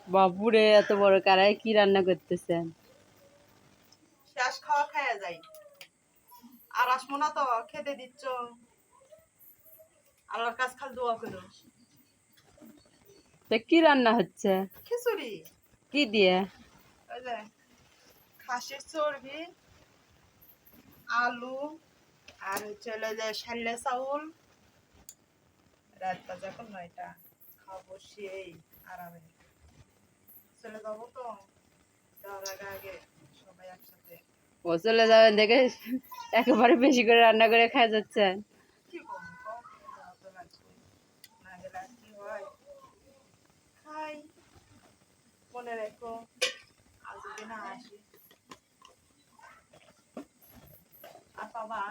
বাপুরে, এত বড় কড়াই কি রান্না করতেছেন? শেষ খাওয়া খাওয়া যায়। আর আসবো না তো, খেতে দিচ্ছ। আল্লাহর কাছে খালি দোয়া করো। তা কি রান্না হচ্ছে? খিচুড়ি। কি দিয়ে? ওই যে খাসির চর্বি, আলু, আর হচ্ছে হলো যে শাল্লা চাউল। রাত বাজে এখন 9টা। খাবো সেই আরামে। চলে যাবো তো, যাওয়ার আগে আগে সবাই একসাথে। ও চলে যাবেন দেখে একেবারে বেশি করে রান্না করে খাই যাচ্ছেন। কি করবো কও? যাওয়া তো লাগবে। না গেলে আর কি হয়? খাই। মনে রেখো, আজ যদি না আসি আর বাবা